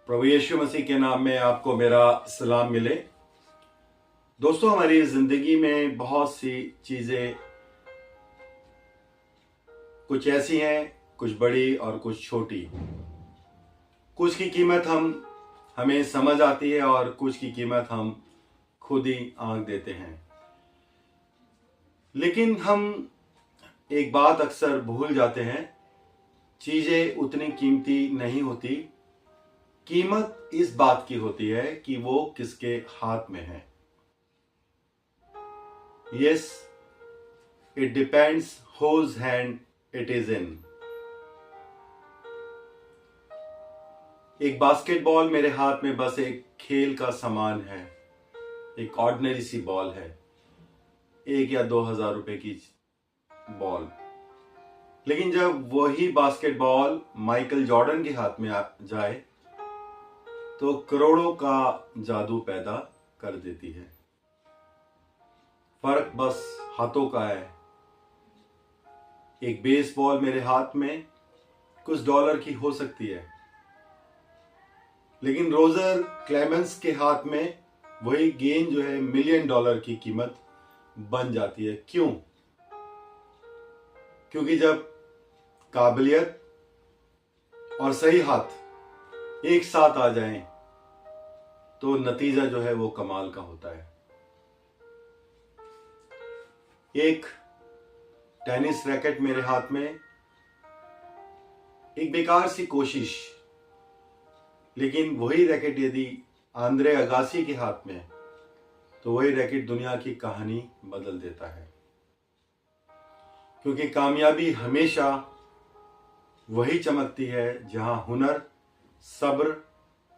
प्रभु यीशु मसीह के नाम में आपको मेरा सलाम मिले। दोस्तों, हमारी जिंदगी में बहुत सी चीजें कुछ ऐसी हैं, कुछ बड़ी और कुछ छोटी। कुछ की कीमत हमें समझ आती है और कुछ की कीमत हम खुद ही आंक देते हैं। लेकिन हम एक बात अक्सर भूल जाते हैं, चीजें उतनी कीमती नहीं होती। कीमत इस बात की होती है कि वो किसके हाथ में है। Yes, it depends whose hand it is in. एक बास्केटबॉल मेरे हाथ में बस एक खेल का सामान है, एक ऑर्डिनरी सी बॉल है, 1 या 2 हजार रुपए की बॉल। लेकिन जब वही बास्केटबॉल माइकल जॉर्डन के हाथ में आ जाए तो करोड़ों का जादू पैदा कर देती है। फर्क बस हाथों का है। एक बेसबॉल मेरे हाथ में कुछ डॉलर की हो सकती है, लेकिन रोजर क्लेमेंस के हाथ में वही गेंद जो है $1,000,000 की कीमत बन जाती है। क्यों? क्योंकि जब काबिलियत और सही हाथ एक साथ आ जाएं तो नतीजा जो है वो कमाल का होता है। एक टेनिस रैकेट मेरे हाथ में, एक बेकार सी कोशिश, लेकिन वही रैकेट यदि आंद्रे अगासी के हाथ में तो वही रैकेट दुनिया की कहानी बदल देता है। क्योंकि कामयाबी हमेशा वही चमकती है जहां हुनर, सब्र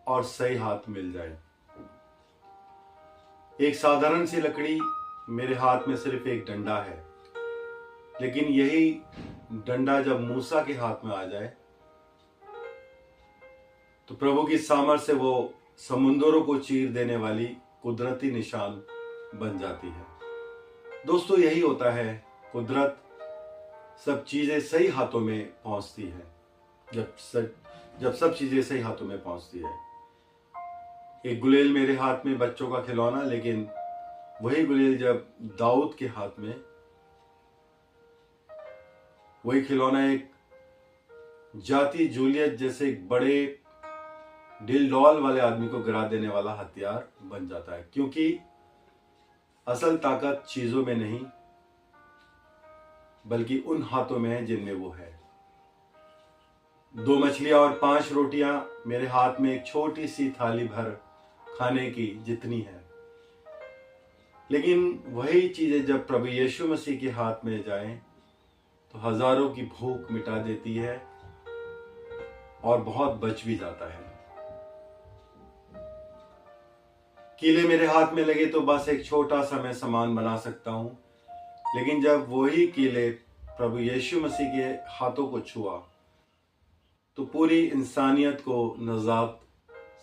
और सही हाथ मिल जाए। एक साधारण सी लकड़ी मेरे हाथ में सिर्फ एक डंडा है, लेकिन यही डंडा जब मूसा के हाथ में आ जाए तो प्रभु की सामर्थ्य से वो समुंदरों को चीर देने वाली कुदरती निशान बन जाती है। दोस्तों, यही होता है, कुदरत सब चीजें सही हाथों में पहुंचती है। जब सब चीजें सही हाथों में पहुंचती है। एक गुलेल मेरे हाथ में बच्चों का खिलौना, लेकिन वही गुलेल जब दाऊद के हाथ में, वही खिलौना एक जाति जूलियत जैसे एक बड़े दिल डॉल वाले आदमी को गिरा देने वाला हथियार बन जाता है। क्योंकि असल ताकत चीजों में नहीं, बल्कि उन हाथों में है जिनमें वो है। 2 मछलियां और 5 रोटियां मेरे हाथ में एक छोटी सी थाली भर खाने की जितनी है, लेकिन वही चीजें जब प्रभु यीशु मसीह के हाथ में जाएं तो हजारों की भूख मिटा देती है और बहुत बच भी जाता है। कीले मेरे हाथ में लगे तो बस एक छोटा सा मैं सामान बना सकता हूं, लेकिन जब वही कीले प्रभु यीशु मसीह के हाथों को छुआ तो पूरी इंसानियत को नजात,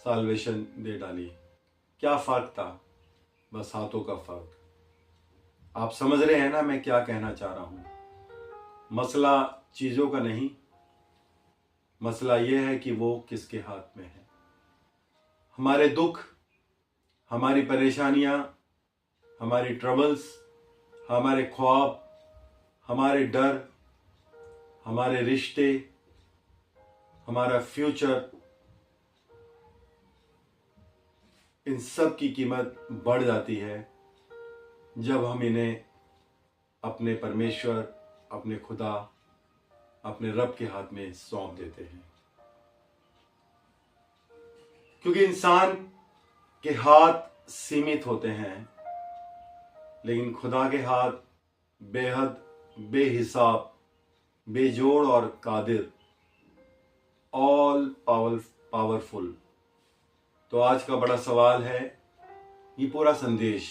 साल्वेशन दे डाली। क्या फर्क था? बस हाथों का फर्क। आप समझ रहे हैं ना मैं क्या कहना चाह रहा हूं? मसला चीजों का नहीं, मसला यह है कि वो किसके हाथ में है। हमारे दुख, हमारी परेशानियां, हमारी ट्रबल्स, हमारे ख्वाब, हमारे डर, हमारे रिश्ते, हमारा फ्यूचर, इन सब की कीमत बढ़ जाती है जब हम इन्हें अपने परमेश्वर, अपने खुदा, अपने रब के हाथ में सौंप देते हैं। क्योंकि इंसान के हाथ सीमित होते हैं, लेकिन खुदा के हाथ बेहद, बेहिसाब, बेजोड़ और कादिर, ऑल पावरफुल। तो आज का बड़ा सवाल है, ये पूरा संदेश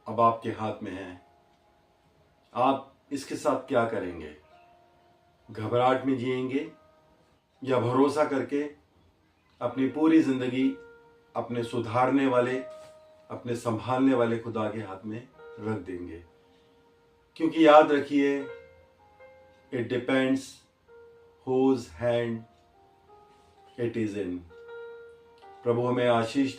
अब आपके हाथ में है। आप इसके साथ क्या करेंगे? घबराहट में जिएंगे या भरोसा करके अपनी पूरी जिंदगी अपने सुधारने वाले, अपने संभालने वाले खुदा के हाथ में रख देंगे? क्योंकि याद रखिए, it depends whose hand it is in. प्रभु हमें आशीष